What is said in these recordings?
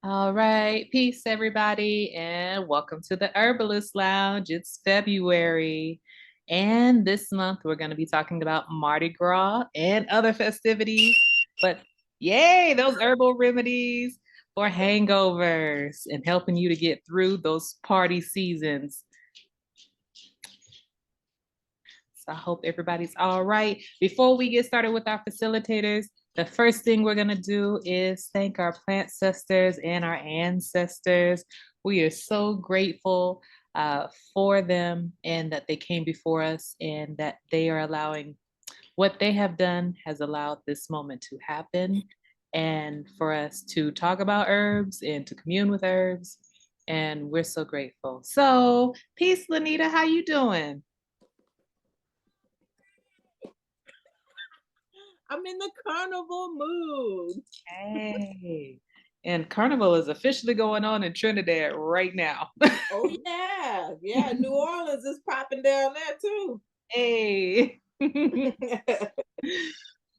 All right, peace, everybody, and welcome to the Herbalist Lounge. It's February, and this month we're going to be talking about Mardi Gras and other festivities. But yay, those herbal remedies for hangovers and helping you to get through those party seasons. So I hope everybody's all right. Before we get started with our facilitators, the first thing we're going to do is thank our plant sisters and our ancestors. We are so grateful for them and that they came before us and that they are allowing what they have done has allowed this moment to happen and for us to talk about herbs and to commune with herbs. And we're so grateful. So, peace, Lanita. How you doing? I'm in the carnival mood. Hey. And Carnival is officially going on in Trinidad right now. Oh yeah, yeah. New Orleans is popping down there too. Hey.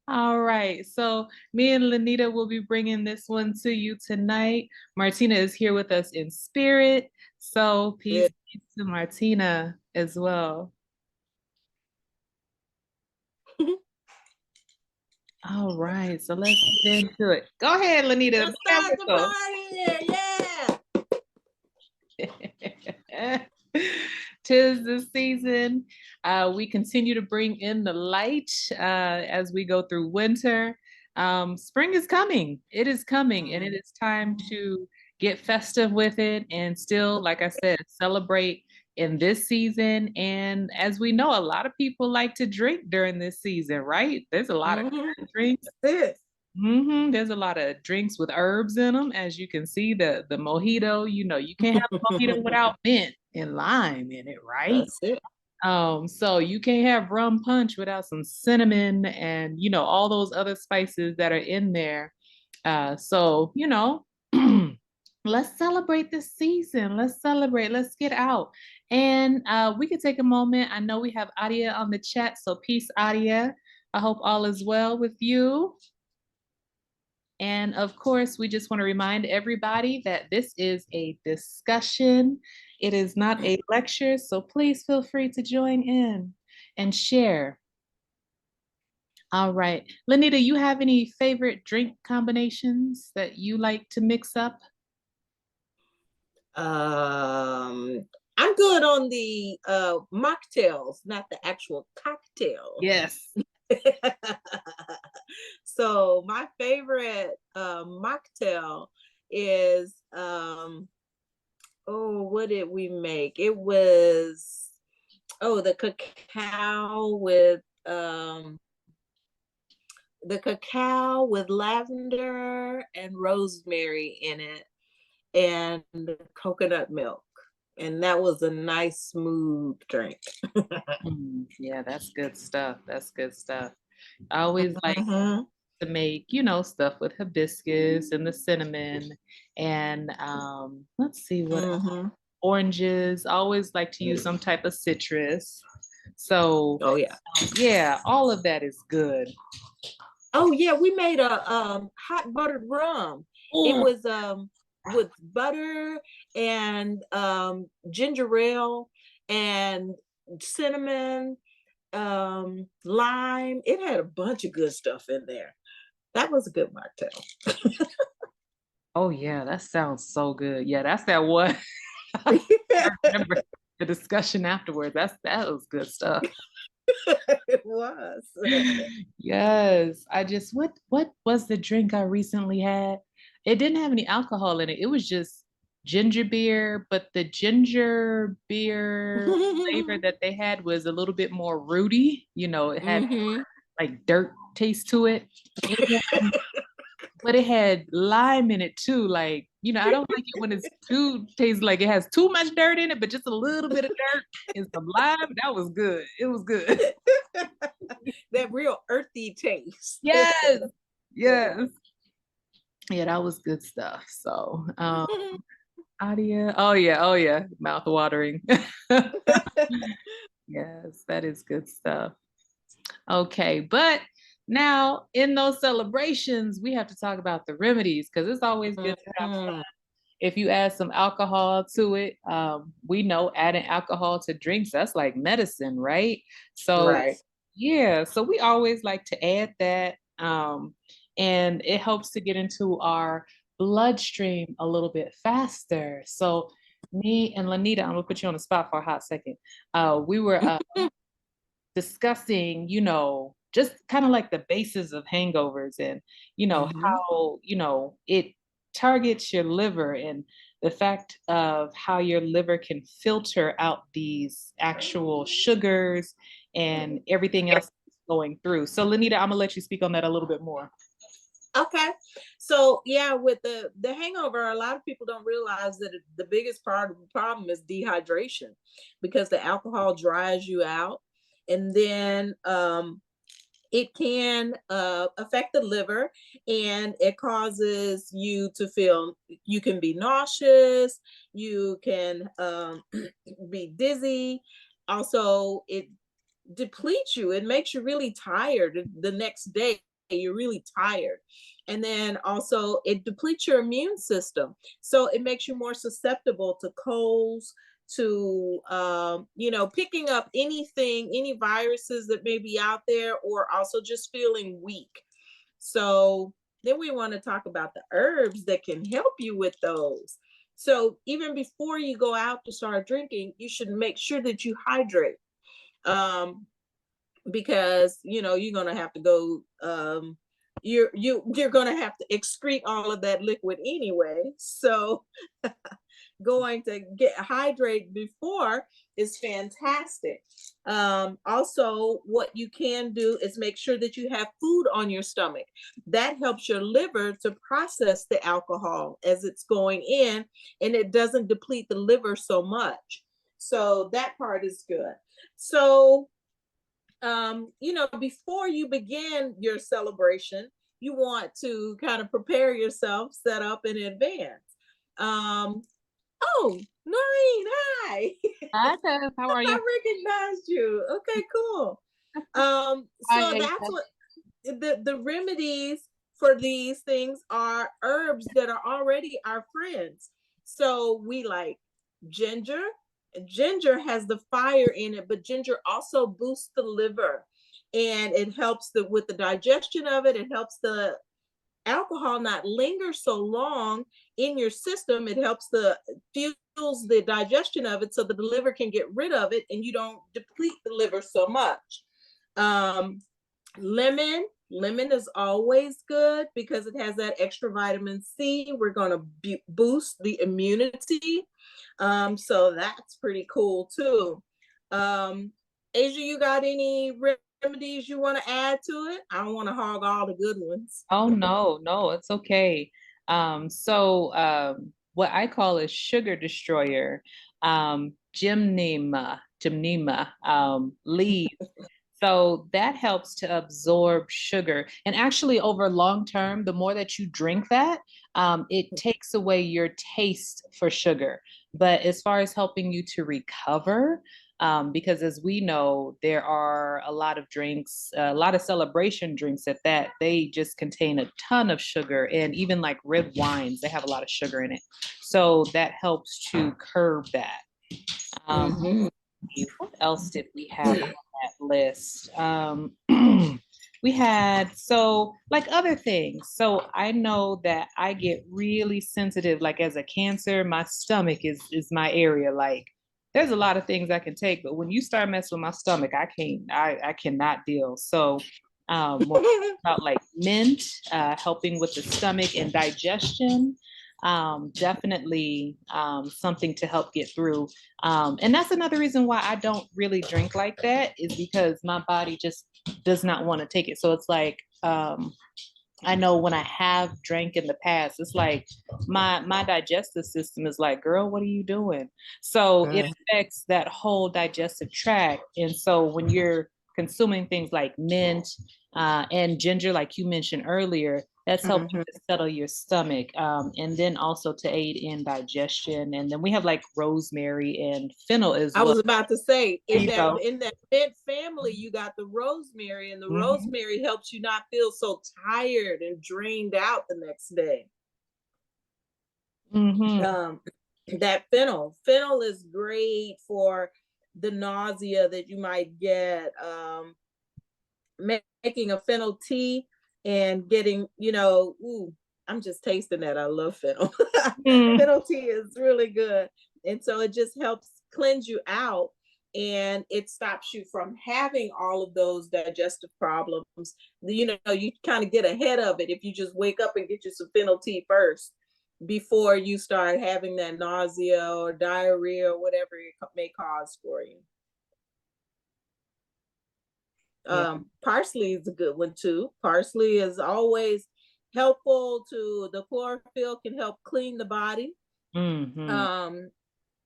All right. So me and Lanita will be bringing this one to you tonight. Martina is here with us in spirit. So peace to Martina as well. All right. So let's get into it. Go ahead, Lanita. Let's start the party. Yeah. Tis the season. We continue to bring in the light as we go through winter. Spring is coming. It is coming, and it is time to get festive with it and still, like I said, celebrate in this season. And as we know, a lot of people like to drink during this season, right? There's a lot of drinks. There's a lot of drinks with herbs in them, as you can see. The mojito, you can't have a mojito without mint and lime in it, right? That's it. So you can't have rum punch without some cinnamon and all those other spices that are in there. So let's celebrate this season. Let's celebrate. Let's get out. And we could take a moment. I know we have Adia on the chat, so peace, Adia. I hope all is well with you. And of course, we just want to remind everybody that this is a discussion. It is not a lecture, so please feel free to join in and share. All right. Lanita, you have any favorite drink combinations that you like to mix up? I'm good on the mocktails, not the actual cocktail. Yes. So my favorite mocktail is what did we make? It was the cacao with lavender and rosemary in it and coconut milk. And that was a nice smooth drink. Yeah, that's good stuff. That's good stuff. I always like to make, stuff with hibiscus and the cinnamon and let's see what oranges. I always like to use some type of citrus. So yeah, all of that is good. Oh yeah, we made a hot buttered rum. It was with butter and ginger ale and cinnamon, lime. It had a bunch of good stuff in there. That was a good mocktail. Oh yeah, that sounds so good. Yeah, that's that one. I remember the discussion afterwards. That was good stuff. It was. Yes. What was the drink I recently had? It didn't have any alcohol in it. It was just ginger beer, but the ginger beer flavor that they had was a little bit more rooty. It had like dirt taste to it. But it had lime in it too. Like, I don't like it when it's too tastes like it has too much dirt in it, but just a little bit of dirt and some lime. That was good. It was good. That real earthy taste. Yes. Yes. Yeah, that was good stuff. So Adia. Oh yeah. Mouth watering. Yes, that is good stuff. Okay, but Now, in those celebrations, we have to talk about the remedies because it's always good to have fun. Mhm. If you add some alcohol to it, we know adding alcohol to drinks, that's like medicine, right? So, Right. yeah, so we always like to add that. And it helps to get into our bloodstream a little bit faster. So, me and Lanita, I'm gonna put you on the spot for a hot second. We were discussing, just kind of like the basis of hangovers and, Mhm. how, it targets your liver and the fact of how your liver can filter out these actual sugars and everything else going through. So, Lenita, I'm gonna let you speak on that a little bit more. Okay. So yeah, with the hangover, a lot of people don't realize that the biggest part of the problem is dehydration because the alcohol dries you out, and then it can affect the liver, and it causes you to feel, you can be nauseous, you can be dizzy. Also, it depletes you. It makes you really tired the next day. You're really tired. And then also, it depletes your immune system. So it makes you more susceptible to colds, to picking up anything, any viruses that may be out there, or also just feeling weak. So then we want to talk about the herbs that can help you with those. So even before you go out to start drinking, you should make sure that you hydrate, um, because you're gonna have to go. You're gonna have to excrete all of that liquid anyway. So going to get hydrate before is fantastic. Also, what you can do is make sure that you have food on your stomach. That helps your liver to process the alcohol as it's going in, and it doesn't deplete the liver so much. So that part is good. So before you begin your celebration, you want to kind of prepare yourself, set up in advance. Um, oh, Noreen, hi. Hi, Tess. How are you? I recognized you. Okay, cool. Hi, So that's Asa. what the remedies for these things are herbs that are already our friends. So we like ginger. Ginger has the fire in it, but ginger also boosts the liver, and it helps with the digestion of it. It helps the alcohol not linger so long in your system. It helps the fuels the digestion of it so that the liver can get rid of it and you don't deplete the liver so much. Um, lemon is always good because it has that extra vitamin C. We're going to boost the immunity. So that's pretty cool too. Asia, you got any remedies you want to add to it? I don't want to hog all the good ones. Oh no, no, it's okay. What I call a sugar destroyer, gymnema, leaves. So that helps to absorb sugar. And actually, over long term, the more that you drink that, it takes away your taste for sugar. But as far as helping you to recover, because as we know, there are a lot of drinks, a lot of celebration drinks at that, they just contain a ton of sugar. And even like red wines, they have a lot of sugar in it. So that helps to curb that. Um, Mm-hmm. what else did we have on that list? We had so like other things. So I know that I get really sensitive. Like as a cancer, my stomach is my area. Like there's a lot of things I can take, but when you start messing with my stomach, I can't. I cannot deal. So when about like mint, helping with the stomach and digestion. Definitely something to help get through. And that's another reason why I don't really drink like that is because my body just does not want to take it. So it's like I know when I have drank in the past, it's like my digestive system is like, girl, what are you doing? So it affects that whole digestive tract. And so when you're consuming things like mint And ginger, like you mentioned earlier, that's helping Mhm. to settle your stomach, and then also to aid in digestion. And then we have like rosemary and fennel as I well. was about to say, You know, in that mint family, you got the rosemary, and the hmm rosemary helps you not feel so tired and drained out the next day. hmm Um, that fennel is great for the nausea that you might get. Making a fennel tea and getting, ooh, I'm just tasting that. I love fennel. Fennel tea is really good. And so it just helps cleanse you out, and it stops you from having all of those digestive problems. You kind of get ahead of it if you just wake up and get you some fennel tea first before you start having that nausea or diarrhea or whatever it may cause for you. Yeah. Parsley is a good one too. Parsley is always helpful to the chlorophyll, can help clean the body. hmm Um,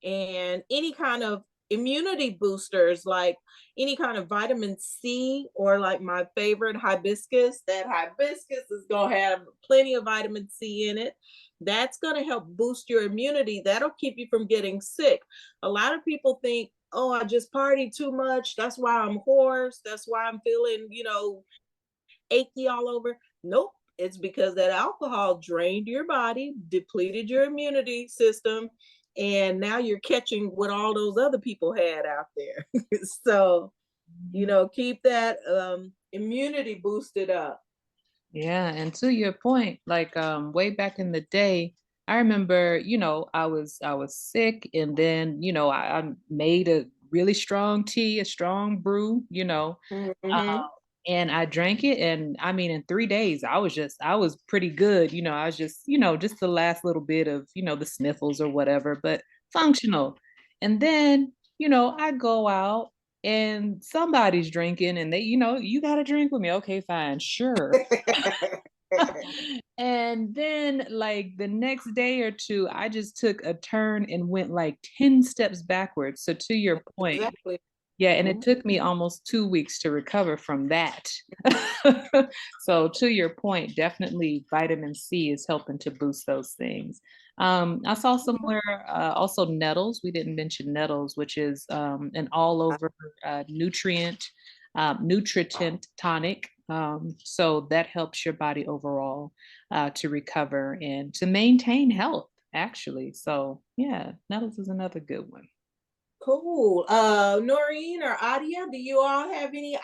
and any kind of immunity boosters, like any kind of vitamin C, or like my favorite hibiscus. That hibiscus is going to have plenty of vitamin C in it. That's going to help boost your immunity. That'll keep you from getting sick. A lot of people think, oh, I just partied too much, that's why I'm hoarse, that's why I'm feeling, achy all over. Nope. It's because that alcohol drained your body, depleted your immunity system, and now you're catching what all those other people had out there. So, keep that immunity boosted up. Yeah, and to your point, like way back in the day, I remember, I was sick, and then, I made a really strong tea, a strong brew, Hmm. and I drank it, and I mean in 3 days I was pretty good. I was just the last little bit of, the sniffles or whatever, but functional. And then, I go out and somebody's drinking, and you got to drink with me. Okay, fine, sure. And then, like the next day or two, I just took a turn and went like 10 steps backwards. So, to your point, Exactly. yeah, and it Mhm. took me almost 2 weeks to recover from that. So, to your point, definitely vitamin C is helping to boost those things. I saw somewhere also nettles. We didn't mention nettles, which is an all over nutrient tonic. So that helps your body overall to recover and to maintain health, actually. So, yeah, nettles is another good one. Cool. Noreen or Adia, do you all have any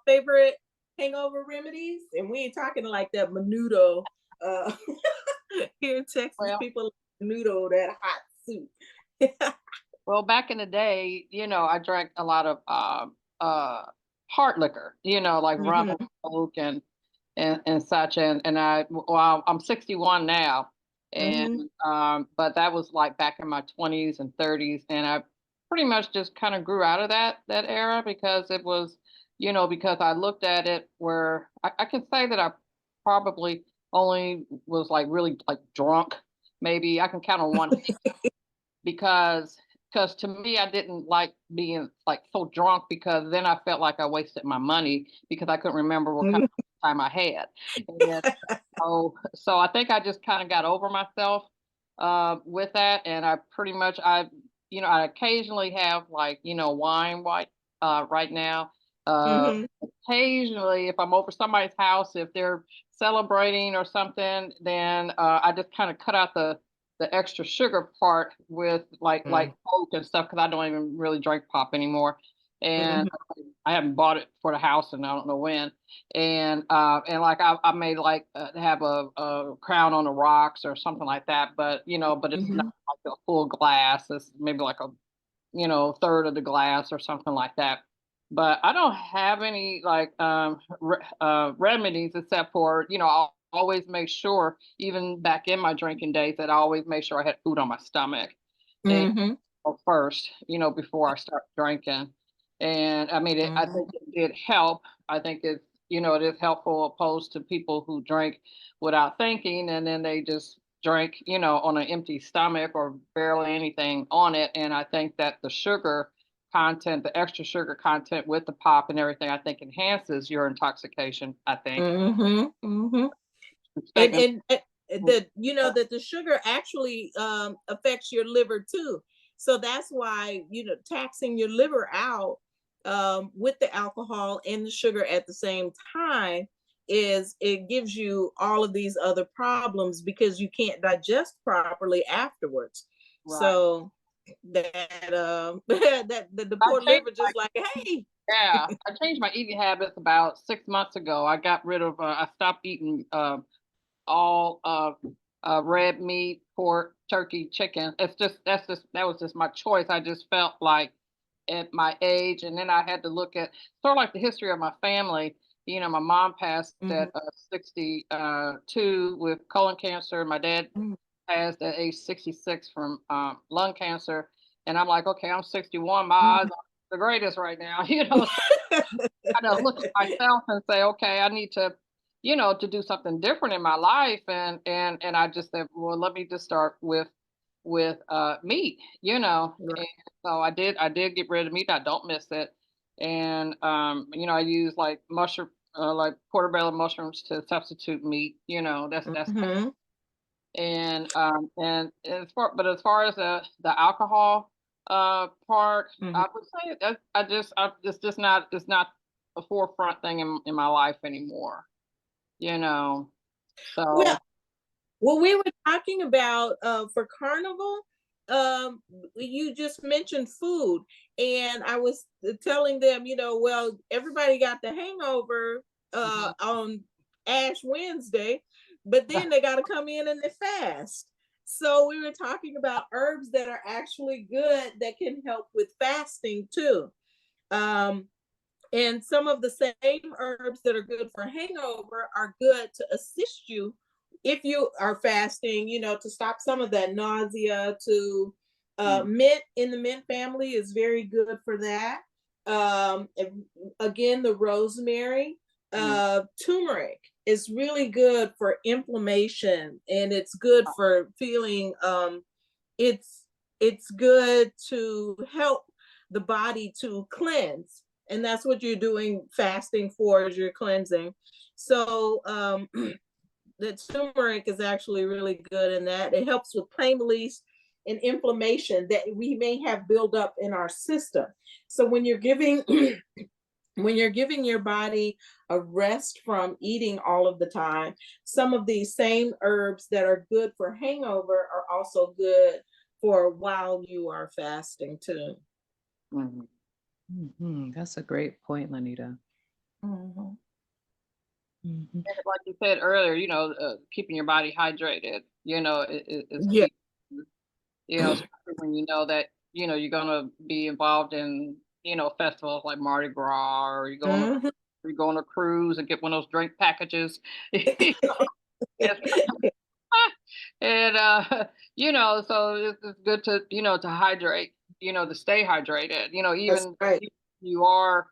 favorite hangover remedies? And we ain't talking like that menudo. Uh, here in Texas, Well, people like menudo, that hot soup. well, back in the day, I drank a lot of hard liquor, like rum and Hmm. coke and such. And I'm 61 now, and Hmm. but that was like back in my 20s and 30s, and I pretty much just kind of grew out of that era because it was, because I looked at it where I can say that I probably only was like really like drunk. Maybe I can count on one because to me I didn't like being like so drunk because then I felt like I wasted my money because I couldn't remember what kind of time I had. And so I think I just kind of got over myself with that, and I pretty much I occasionally have like wine right now. Uh, Hmm. Occasionally, if I'm over somebody's house, if they're celebrating or something, then I just kind of cut out the extra sugar part with like Coke and stuff because I don't even really drink pop anymore, and Hmm. I haven't bought it for the house and I don't know when, and like I may like have a crown on the rocks or something like that, but it's not Hmm. like a full glass. It's maybe like a third of the glass or something like that. But I don't have any like remedies except for I'll always make sure, even back in my drinking days, that I always make sure I had food on my stomach and Hmm. first, before I start drinking. And I mean, I think it did help. I think it is helpful opposed to people who drink without thinking and then they just drink, on an empty stomach or barely anything on it. And I think that the sugar content, the extra sugar content with the pop and everything, I think enhances your intoxication, I think. And Statement. that that the sugar actually affects your liver too. So that's why taxing your liver out with the alcohol and the sugar at the same time it gives you all of these other problems because you can't digest properly afterwards. Right. So that that the I poor changed liver just like, hey. Yeah, I changed my eating habits about 6 months ago. I got rid of, I stopped eating all red meat, pork, turkey, chicken. That was just my choice. I just felt like at my age, and then I had to look at sort of like the history of my family. You know, my mom passed Mhm, at 62 with colon cancer. My dad mhm. passed at age 66 from lung cancer. And I'm like, okay, I'm 61. My Mhm. eyes are the greatest right now. So I gotta look at myself and say, okay, I need to, to do something different in my life. And I just said, well, let me just start with meat, Right. And so I did get rid of meat. I don't miss it. And I use like mushroom like portobello mushrooms to substitute meat, that's Mhm, and as far as the alcohol part, mhm. I would say that it's not a forefront thing in my life anymore, you know. Well, So we were talking about for carnival, you just mentioned food, and I was telling them, well, everybody got the hangover mhm. on Ash Wednesday, but then they got to come in and they fast. So we were talking about herbs that are actually good that can help with fasting too. Um, and some of the same herbs that are good for hangover are good to assist you if you are fasting, to stop some of that nausea, to Mm, mint in the mint family is very good for that. Again, the rosemary, mm, turmeric is really good for inflammation and it's good for feeling it's it's good to help the body to cleanse, and that's what you're doing fasting for, is you're cleansing. So the turmeric is actually really good in that it helps with pain release and inflammation that we may have built up in our system. So when you're giving when you're giving your body a rest from eating all of the time, some of these same herbs that are good for hangover are also good for while you are fasting too. mhm. That's a great point, Lanita. Mhm. Mhm. And like you said earlier, keeping your body hydrated, is Yeah. key. Especially when you know that you're gonna be involved in festivals like Mardi Gras, or Mhm. you go on a cruise and get one of those drink packages. It's and so it's good to to hydrate, to stay hydrated, That's even right. if you are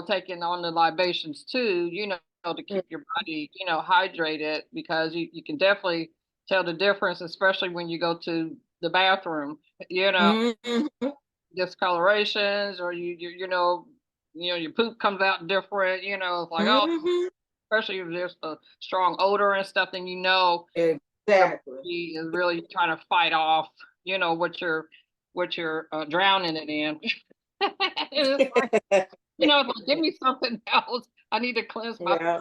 taking on the libations too, to Mm. keep your body hydrated, because you can definitely tell the difference, especially when you go to the bathroom, you know Mhm. discolorations, or your poop comes out different, it's like, oh, Mhm. especially if there's a strong odor and stuff, then your Exactly. body is really trying to fight off, what you're drowning it in. It's like, it's like, give me something else. I need to cleanse my, Yeah.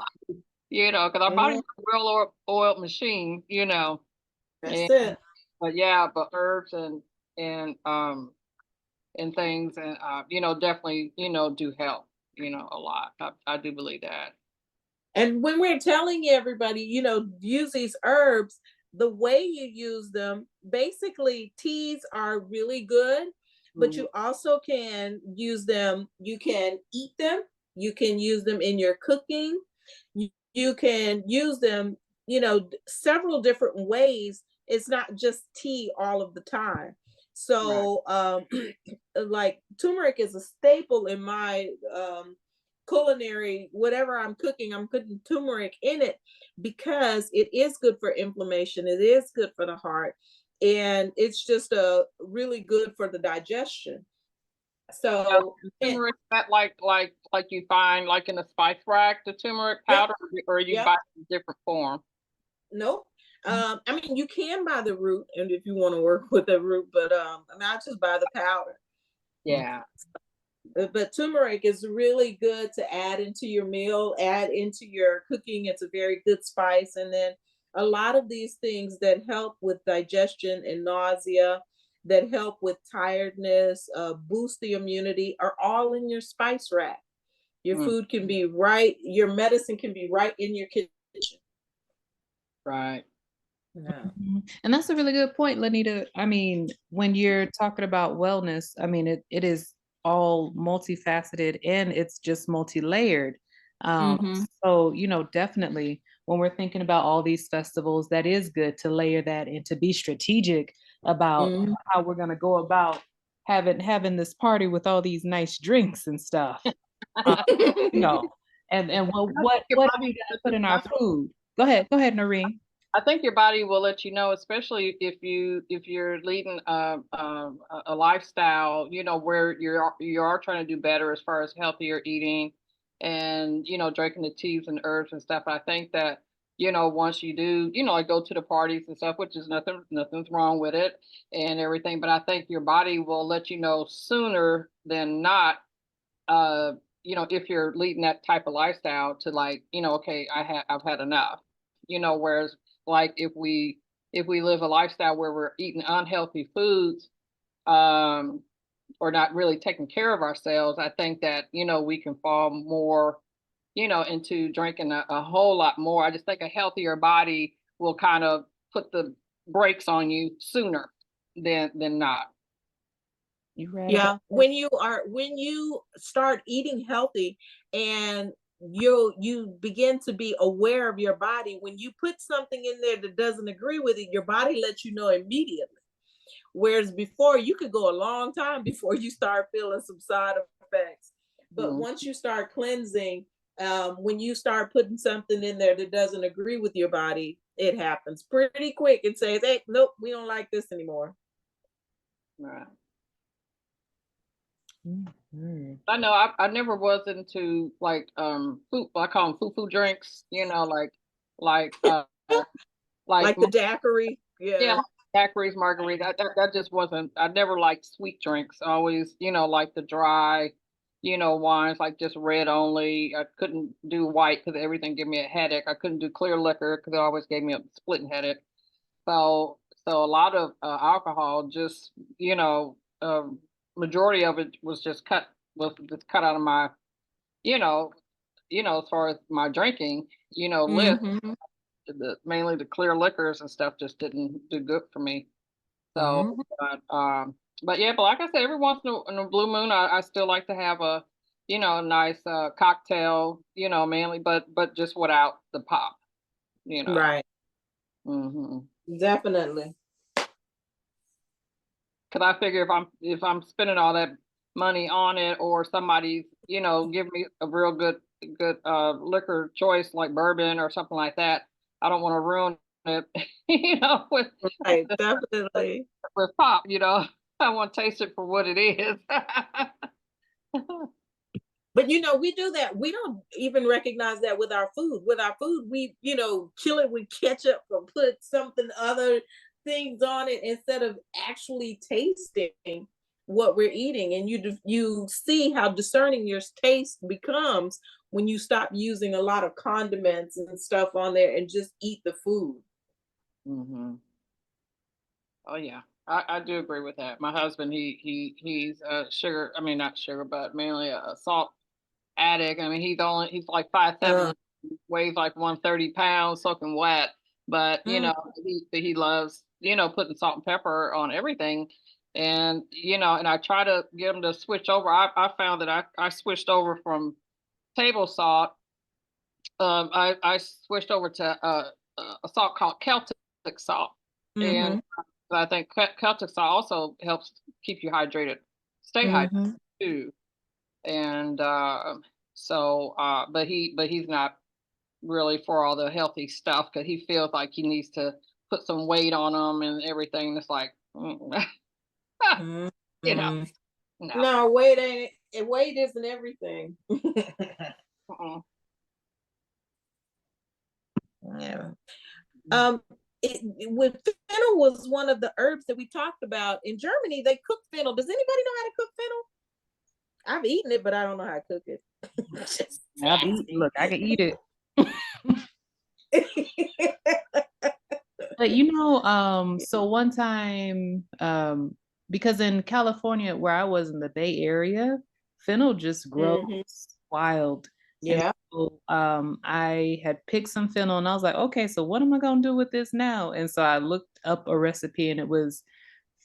because our body's Mhm. a well-oiled machine, That's and it. but yeah, but herbs and things, and definitely do help, a lot. I do believe that. And when we're telling everybody, use these herbs, the way you use them, basically teas are really good, but Mhm. you also can use them, you can eat them, you can use them in your cooking, you can use them, several different ways. It's not just tea all of the time. Right. So like turmeric is a staple in my culinary, whatever I'm putting turmeric in it because it is good for inflammation, it is good for the heart, and it's just really good for the digestion. Now, So the turmeric, that like you find like in the spice rack, the turmeric yep, powder, or you yep. buy it in different form? Nope. I mean, you can buy the root, and if you want to work with the root, but I mean, I just buy the powder. Yeah. But turmeric is really good to add into your meal, add into your cooking. It's a very good spice. And then a lot of these things that help with digestion and nausea, that help with tiredness, boost the immunity, are all in your spice rack. Your Mm, food can be right, your medicine can be right in your kitchen. right. Yeah. Mhm. And that's a really good point, Lanita. I mean, when you're talking about wellness, I mean, it is all multifaceted and it's just multi-layered. Um, Mm-hmm. so, definitely when we're thinking about all these festivals, that is good to layer that and to be strategic about Mm-hmm. how we're going to go about having this party with all these nice drinks and stuff. Um, you know, and And I think what are we going to put in our food? Go ahead, Noreen. I think your body will let you know, especially if you're leading a lifestyle, where you are trying to do better as far as healthier eating, and drinking the teas and herbs and stuff. I think that once you do, like go to the parties and stuff, which is nothing's wrong with it and everything. But I think your body will let you know sooner than not, uh, if you're leading that type of lifestyle, to like, okay, I've had enough. Whereas like if we live a lifestyle where we're eating unhealthy foods, um, or not really taking care of ourselves, I think that, we can fall more, into drinking a whole lot more. I just think a healthier body will kind of put the brakes on you sooner than not. You read about Yeah, when you start eating healthy, and you begin to be aware of your body, when you put something in there that doesn't agree with it, your body lets you know immediately. Whereas before, you could go a long time before you start feeling some side effects. But Mm. once you start cleansing, when you start putting something in there that doesn't agree with your body, it happens pretty quick. It says, "Hey, nope, we don't like this anymore." Right. Mhm. I know I never was into like food. I call them foo drinks. Like like Like the daiquiri. yeah, Yeah. like daiquiris, margarita. That just wasn't. I never liked sweet drinks. I always like the dry, wines, like just red only. I couldn't do white because everything gave me a headache. I couldn't do clear liquor because it always gave me a splitting headache. So a lot of alcohol, just majority of it was just cut out of my you know as far as my drinking list. Mhm. Mainly the clear liquors and stuff just didn't do good for me. So, Mhm. but yeah, but like I said, every once in a blue moon, I still like to have a nice cocktail, mainly, but just without the pop, you know. Right. hmm Definitely. Cause I figure if I'm spending all that money on it, or somebody's, give me a real good liquor choice like bourbon or something like that, I don't want to ruin it, with Right. with, Definitely. with pop, I want to taste it for what it is. But we do that. We don't even recognize that with our food. With our food, we, kill it with ketchup or put something other things on it instead of actually tasting what we're eating. And you see how discerning your taste becomes when you stop using a lot of condiments and stuff on there and just eat the food. hmm Oh yeah, I do agree with that. My husband, he's sugar. I mean, not sugar, but mainly a salt addict. I mean, he's like 5'7", Uh, weighs like 130 pounds, soaking wet. But mm, he loves putting salt and pepper on everything, and I try to get him to switch over. I found that I switched over from table salt. I switched over to a salt called Celtic salt, and mhm, I think Celtic salt also helps keep you hydrated, stay hydrated mhm, too. And but he's not really for all the healthy stuff, because he feels like he needs to put some weight on him and everything. It's like, mhm, you know, mhm. No. No, weight ain't it. Weight isn't everything. Mm-mm. Yeah. Um, with fennel was one of the herbs that we talked about in Germany. They cook fennel. Does anybody know how to cook fennel? I've eaten it, but I don't know how to cook it. Look, I can eat it. Just- But so one time, because in California, where I was in the Bay Area, fennel just grows Mhm. wild. And Yeah. so I had picked some fennel and I was like, okay, so what am I gonna do with this now? And so I looked up a recipe and it was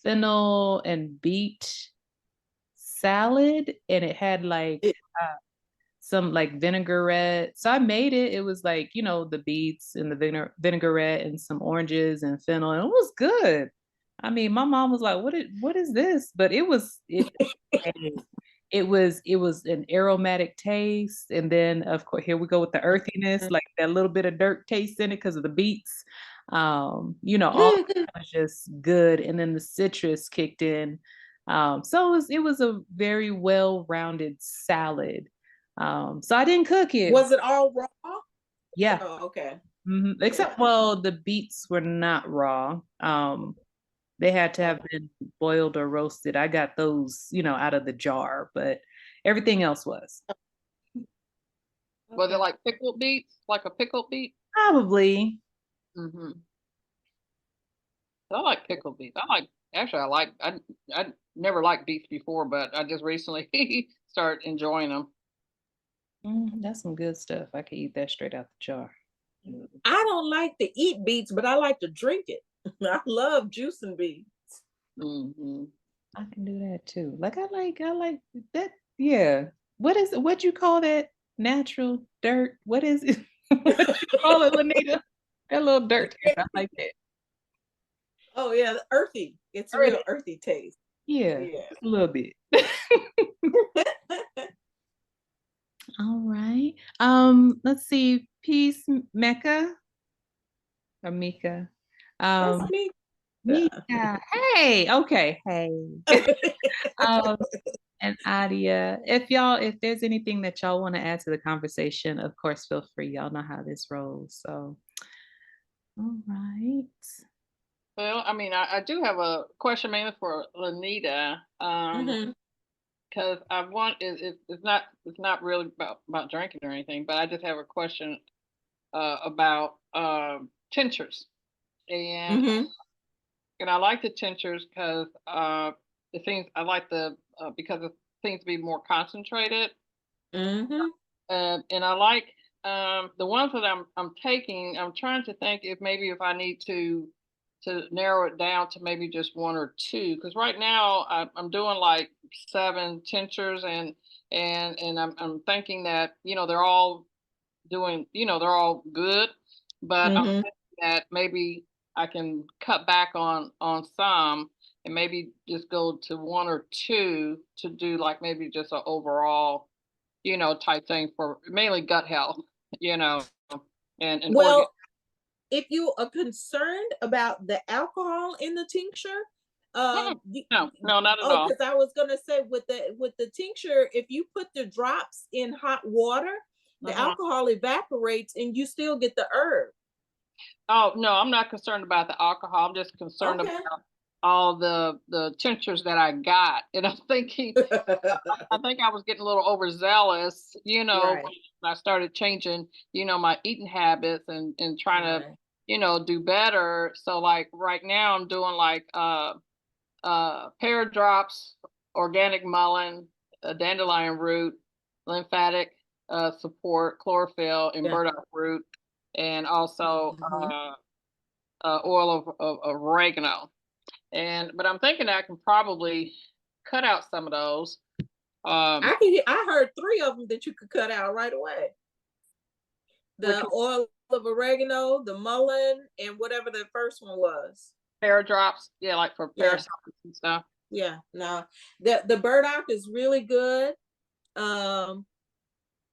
fennel and beet salad, and it had like It- some like vinaigrette. So I made it. It was like, the beets and the vinaigrette and some oranges and fennel, and it was good. I mean, my mom was like, what is this? But it was an aromatic taste. And then of course, here we go with the earthiness, like that little bit of dirt taste in it because of the beets. All that was just good. And then the citrus kicked in. So it was a very well-rounded salad. So I didn't cook it. Was it all raw? Yeah. Oh, okay. Yeah. Except, well, the beets were not raw. They had to have been boiled or roasted. I got those, out of the jar, but everything else was. Was it Okay. like pickled beets? Like a pickled beet? Probably. Mm-hmm. I like pickled beets. I never liked beets before, but I just recently started enjoying them. That's some good stuff. I could eat that straight out the jar. I don't like to eat beets, but I like to drink it. I love juicing beets. Mm-hmm. I can do that too. Like I like that. Yeah. What you call that? Natural dirt. What is it? What you call it, Lanita? That little dirt taste. I like that. Oh yeah, earthy. It's a real Earthy. earthy taste. Yeah, Yeah. just a little bit. All right. Let's see. Peace, Mecca or Mika. That's Um, me. Yeah. Mika. Hey, okay. Hey. Um, and Adia. If there's anything that y'all want to add to the conversation, of course, feel free. Y'all know how this rolls. So, all right. Well, I mean, I do have a question mainly for Lanita. Mhm. Because I want it's not really about drinking or anything, but I just have a question about tinctures, and Mhm. and I like the tinctures because it seems I like the because it seems to be more concentrated, Mhm. and I like the ones that I'm taking. I'm trying to think if I need to narrow it down to maybe just one or two, because right now I'm doing like 7 tinctures, and I'm thinking that they're all doing they're all good, but I'm Mhm. thinking that maybe I can cut back on some and maybe just go to one or two to do like maybe just an overall type thing for mainly gut health, you know, and organ. Well, if you are concerned about the alcohol in the tincture, Mm-mm. No, no, not at oh, all. because I was gonna say with the tincture, if you put the drops in hot water, the Uh-huh. alcohol evaporates and you still get the herb. Oh, no, I'm not concerned about the alcohol. I'm just concerned Okay. about all the tinctures that I got. And I'm thinking, I think I was getting a little overzealous, Right. when I started changing, my eating habits and trying to, Right. do better. So like right now I'm doing like pear drops, organic mullein, dandelion root, lymphatic support, chlorophyll, and Yeah. burdock root, and also Mhm. oil of oregano. But I'm thinking I can probably cut out some of those. Um, I heard 3 of them that you could cut out right away. which The oil of oregano, the mullein, and whatever the first one was. pear drops, yeah, like for Yeah. parasites and stuff. Yeah. No. The burdock is really good. Um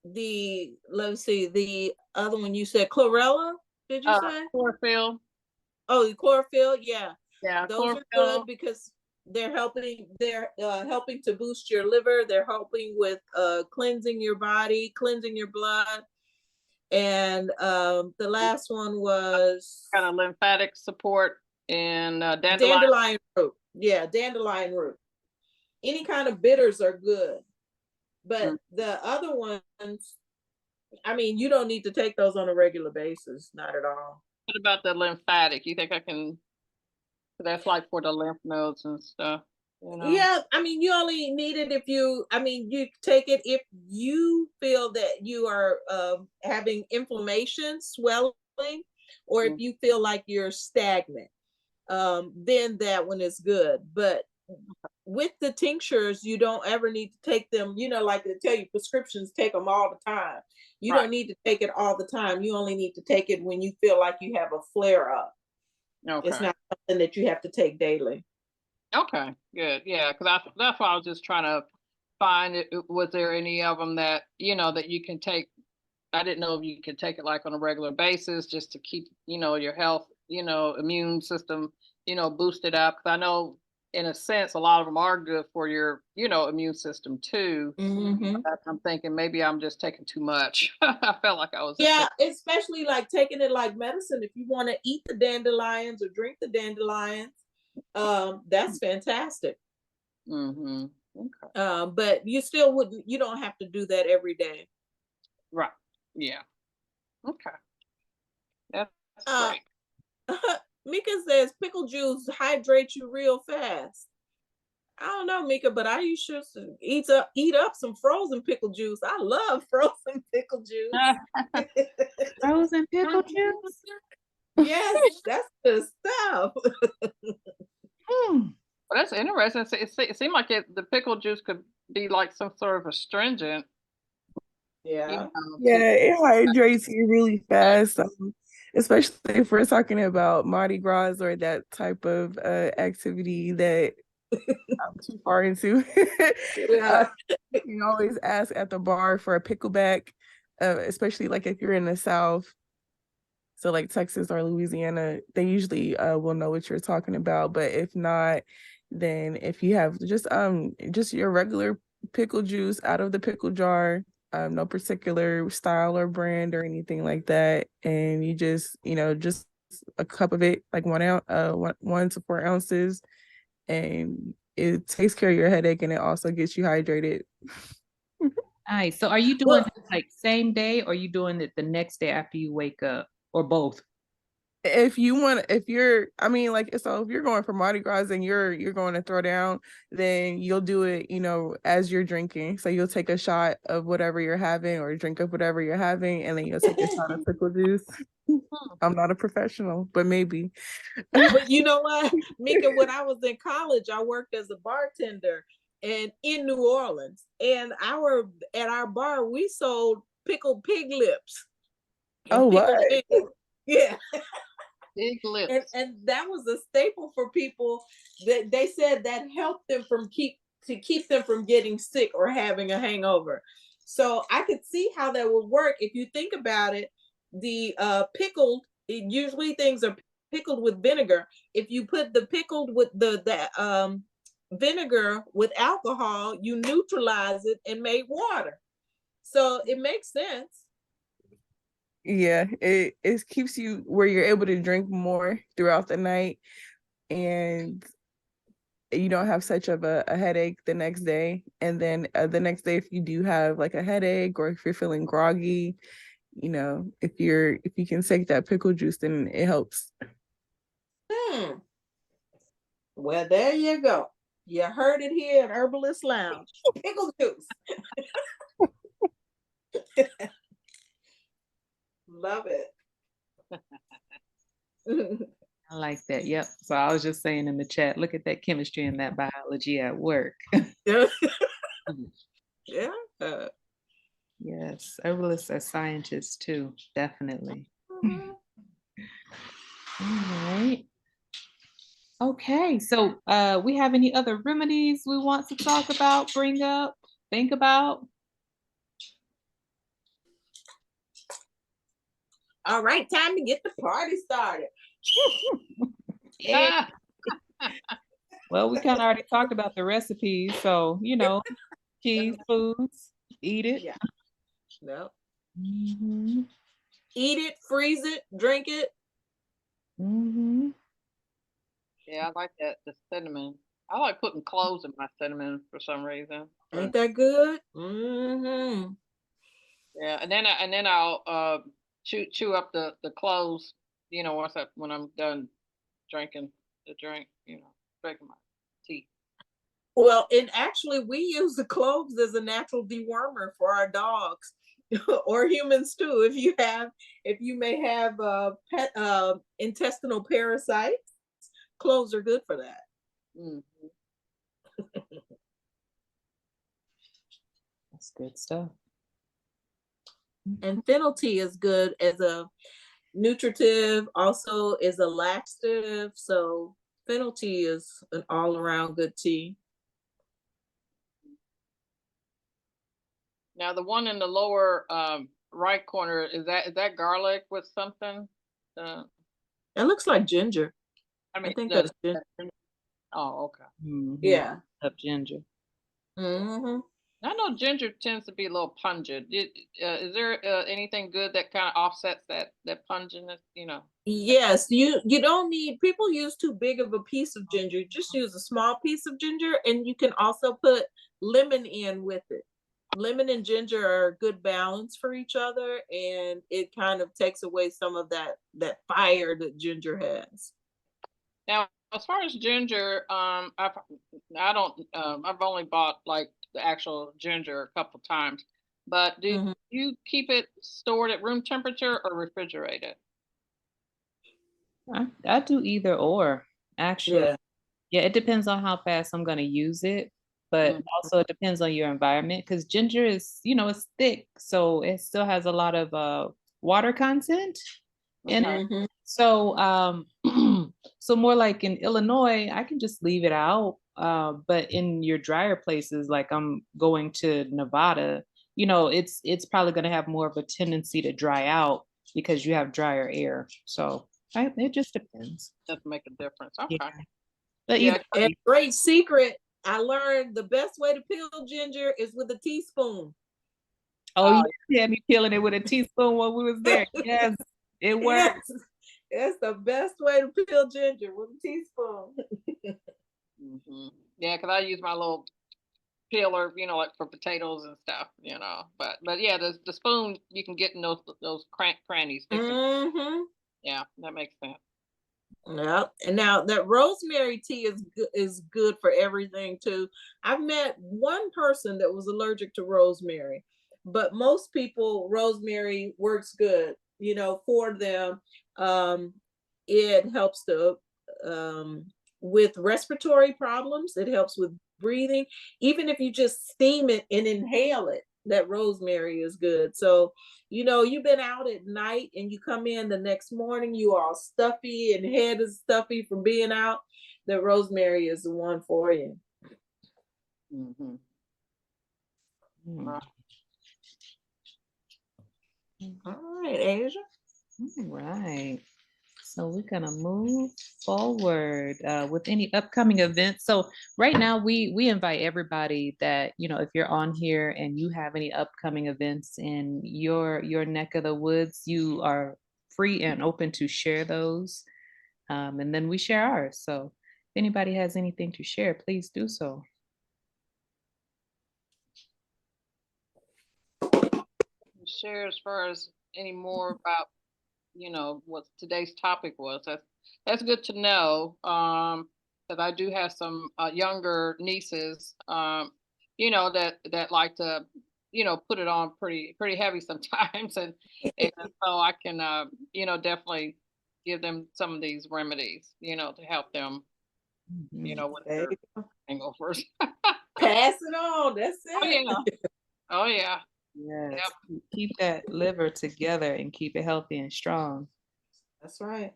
let's see, the other one you said chlorella, did you say? Chlorophyll, Oh, the chlorophyll, yeah. yeah, Those are good chlorophyll. because helping to boost your liver. They're helping with cleansing your body, cleansing your blood. And the last one was Kind of lymphatic support and dandelion. dandelion root. Yeah, dandelion root. Any kind of bitters are good. But the other ones, I mean, you don't need to take those on a regular basis, not at all. What about the lymphatic? You think I can? That's like for the lymph nodes and stuff. You know? Yeah, I mean, you only need it if you, I mean, you take it if you feel that you are having inflammation, swelling, or if you feel like you're stagnant, then that one is good. But with the tinctures, you don't ever need to take them, you know, like they tell you prescriptions, take them all the time. You don't need to take it all the time. You only need to take it when you feel like you have a flare up. Okay. It's not something that you have to take daily. Okay, good. Yeah, because that's why I was just trying to find it. Was there any of them that, you know, that you can take? I didn't know if you could take it like on a regular basis just to keep, you know, your health, you know, immune system, you know, boosted up. Because I know in a sense, a lot of them are good for your, you know, immune system too. But I'm thinking maybe I'm just taking too much. I felt like I was just Yeah, especially like taking it like medicine. If you want to eat the dandelions or drink the dandelions, that's fantastic. Mm-hmm. Okay. But you still wouldn't, you don't have to do that every day. Right. Yeah. Okay. That's Uh, great. Mika says pickle juice hydrates you real fast. I don't know, Mika, but I used to eat up some frozen pickle juice. I love frozen pickle juice. Frozen pickle juice? Yes, that's the stuff. Well, that's interesting. It seemed like the pickle juice could be like some sort of astringent. Yeah. Yeah, it hydrates you really fast. Especially if we're talking about Mardi Gras or that type of activity that I'm too far into. Yeah. You can always ask at the bar for a pickleback, especially like if you're in the South. So like Texas or Louisiana, they usually will know what you're talking about. But if not, then if you have just your regular pickle juice out of the pickle jar, no particular style or brand or anything like that, and you just just a cup of it, like 1 to 4 ounces, and it takes care of your headache and it also gets you hydrated. Nice. So are you doing Well, it like same day or are you doing it the next day after you wake up or both? If you want, if you're, I mean, like, so if you're going for Mardi Gras and you're going to throw down, then you'll do it, as you're drinking. So you'll take a shot of whatever you're having or drink of whatever you're having, and then you'll take a shot of pickle juice. I'm not a professional, but maybe. but you know what, Mika, when I was in college, I worked as a bartender and in New Orleans, and at our bar we sold pickled pig lips Oh, and what? pickled eggs. Yeah. Big lips. And that was a staple for people that they said that helped them keep them from getting sick or having a hangover. So I could see how that would work. If you think about it, the pickled, usually things are pickled with vinegar. If you put the pickled with the vinegar with alcohol, you neutralize it and make water. So it makes sense. Yeah, it keeps you where you're able to drink more throughout the night, and you don't have such of a headache the next day. And then the next day, if you do have like a headache or if you're feeling groggy, if you can take that pickle juice, then it helps. Well, there you go. You heard it here at Herbalist Lounge. Pickle juice. Love it. I like that. Yep. So I was just saying in the chat, look at that chemistry and that biology at work. Yeah. Yeah. Yes. Herbalists are scientists too, definitely. All right. Okay. So we have any other remedies we want to talk about, bring up, think about? All right, time to get the party started. Yeah. Well, we kind of already talked about the recipes, so cheese foods, eat it. Yeah. No. Mhm. Eat it, freeze it, drink it. Mhm. Yeah, I like that. The cinnamon. I like putting cloves in my cinnamon for some reason. Ain't that good? Mm-hmm. Yeah, and then I'll chew up the cloves. When I'm done drinking the drink. Drinking my tea. Well, and actually, we use the cloves as a natural dewormer for our dogs or humans too. If you may have pet intestinal parasites, cloves are good for that. Mm. That's good stuff. And fennel tea is good as a nutritive, also is a laxative. So fennel tea is an all around good tea. Now the one in the lower right corner is that garlic with something? Uh, It looks like ginger. I I mean think the that's ginger. oh, okay. Mhm. Yeah. Up ginger. Mm-hmm. I know ginger tends to be a little pungent. Is there anything good that kind of offsets that punginess? Yes, you don't need, people use too big of a piece of ginger. Just use a small piece of ginger, and you can also put lemon in with it. Lemon and ginger are a good balance for each other, and it kind of takes away some of that fire that ginger has. Now, as far as ginger, I don't, I've only bought like the actual ginger a couple times, but do Mhm. you keep it stored at room temperature or refrigerated? I do either or, actually. Yeah. Yeah, it depends on how fast I'm gonna use it, but Mm, also it depends on your environment because ginger is, it's thick, so it still has a lot of water content in okay. it. Hmm. So so more like in Illinois, I can just leave it out. But in your drier places, like I'm going to Nevada, it's probably gonna have more of a tendency to dry out because you have drier air. So it just depends. Does make a difference. Yeah. Okay. But Yeah. either And way, great secret, I learned the best way to peel ginger is with a teaspoon. oh, Oh, you had me peeling it with a teaspoon when we was there. Yes, it Yes, worked. it's the best way to peel ginger with a teaspoon. yeah, because I use my little peeler, like for potatoes and stuff, But yeah, the spoon you can get in those crannies. Hmm. Yeah, that makes sense. Yeah, and now that rosemary tea is good for everything too. I've met one person that was allergic to rosemary, but most people rosemary works good, for them. Um, it helps to with respiratory problems. It helps with breathing. Even if you just steam it and inhale it, that rosemary is good. So you've been out at night and you come in the next morning, you all stuffy and head is stuffy from being out. The rosemary is the one for you. Mm-hmm. Mm. All right, Asia. All right. So we're gonna move forward with any upcoming events. So right now we invite everybody that if you're on here and you have any upcoming events in your neck of the woods, you are free and open to share those, and then we share ours. So if anybody has anything to share, please do so. Share as far as any more about what today's topic was. That's good to know. Because I do have some younger nieces, that like to, put it on pretty heavy sometimes, and so I can, definitely give them some of these remedies, to help them, Mhm. with There their you go. hangovers. Pass it on. That's Oh yeah, it. oh yeah, Yes, yep. keep that liver together and keep it healthy and strong. That's right.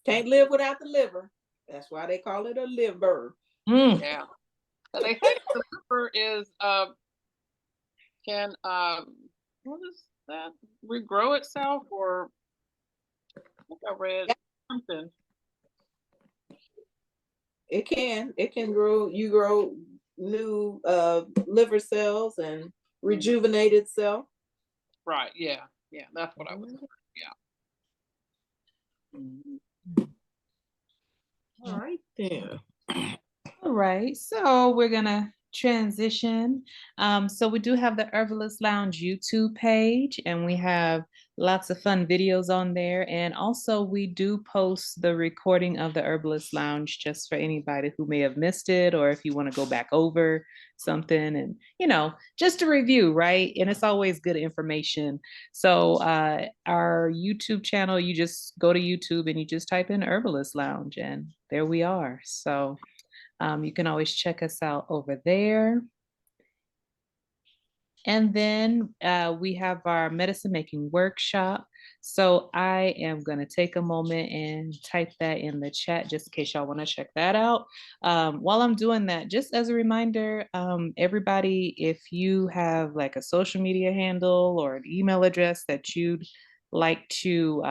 Can't live without the liver. That's why they call it a liver. Mm. Yeah. So they say the liver is can what is that, regrow itself, or I think I read something. It can grow. You grow new liver cells and rejuvenate itself. Right. Yeah. Yeah. That's what I was. Yeah. Mhm. All right then. All right, so we're gonna transition. So we do have the Herbalist Lounge YouTube page, and we have lots of fun videos on there. And also, we do post the recording of the Herbalist Lounge just for anybody who may have missed it, or if you want to go back over something and just a review, right? And it's always good information. So our YouTube channel, you just go to YouTube and you just type in Herbalist Lounge, and there we are. So you can always check us out over there. And then we have our medicine making workshop. So I am going to take a moment and type that in the chat just in case y'all want to check that out. While I'm doing that, just as a reminder, everybody, if you have like a social media handle or an email address that you'd like to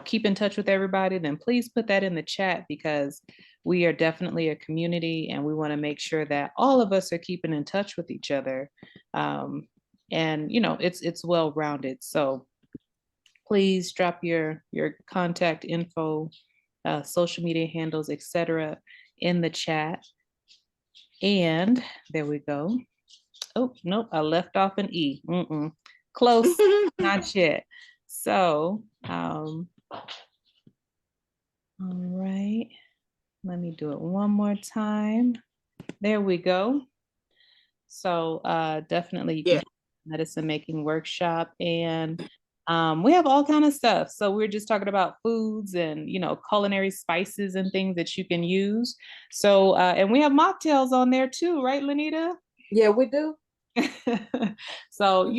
keep in touch with everybody, then please put that in the chat because we are definitely a community and we want to make sure that all of us are keeping in touch with each other. And it's well rounded. So please drop your contact info, social media handles, etc. in the chat. And there we go. Oh, nope, I left off an E. Close, not yet. So, all right, let me do it one more time. There we go. So definitely you can Yeah. medicine making workshop, and we have all kind of stuff. So we're just talking about foods and culinary spices and things that you can use. So and we have mocktails on there too, right, Lenita? Yeah, we do. So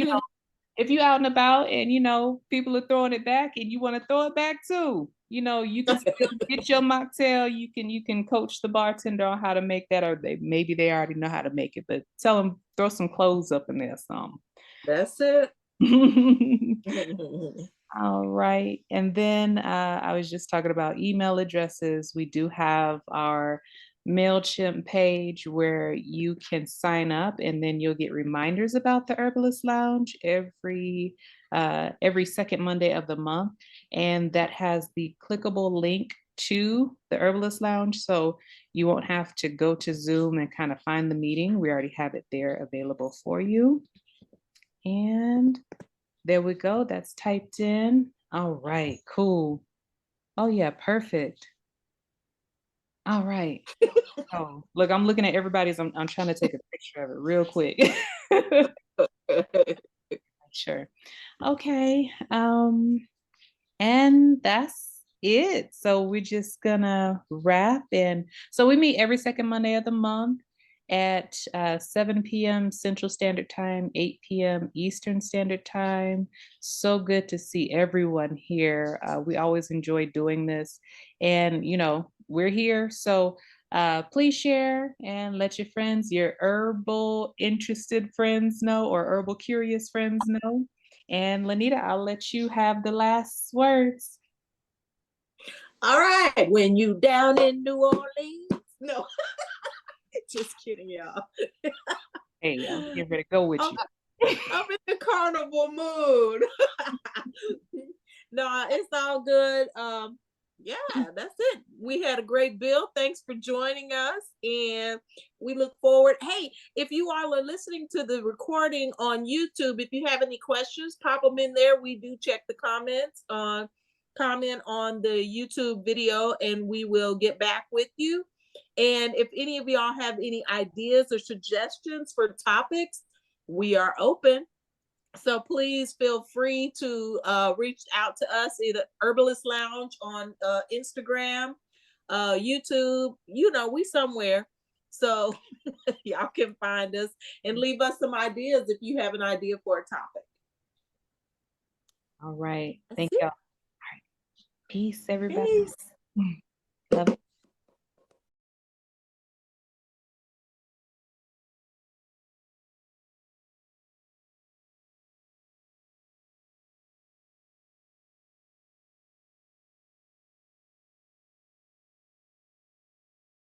if you out and about and people are throwing it back and you want to throw it back too, you can still get your mocktail. You can coach the bartender on how to make that, or maybe they already know how to make it, but tell them throw some cloves up in there, some. That's it. All right. And then I was just talking about email addresses. We do have our MailChimp page where you can sign up and then you'll get reminders about the Herbalist Lounge every second Monday of the month. And that has the clickable link to the Herbalist Lounge. So you won't have to go to Zoom and kind of find the meeting. We already have it there available for you. And there we go. That's typed in. All right, cool. Oh yeah, perfect. All right. Oh, look, I'm looking at everybody's. I'm trying to take a picture of it real quick. Sure. Okay. And that's it. So we're just gonna wrap. And so we meet every second Monday of the month at 7 p.m. Central Standard Time, 8 p.m. Eastern Standard Time. So good to see everyone here. We always enjoy doing this. And, we're here. So please share and let your friends, your herbal interested friends know, or herbal curious friends know. And Lanita, I'll let you have the last words. All right. When you down in New Orleans. No. Just kidding, y'all. Hey, I'm getting ready to go with you. I'm in the carnival mood. No, it's all good. Yeah, that's it. We had a great bill. Thanks for joining us, and we look forward. Hey, if you all are listening to the recording on YouTube, if you have any questions, pop them in there. We do check the comments comment on the YouTube video, and we will get back with you. And if any of y'all have any ideas or suggestions for topics, we are open. So please feel free to reach out to us, either Herbalist Lounge on Instagram, YouTube, we somewhere. So y'all can find us and leave us some ideas if you have an idea for a topic. All right. Thank y'all. All right. Peace, everybody. Peace. Love you.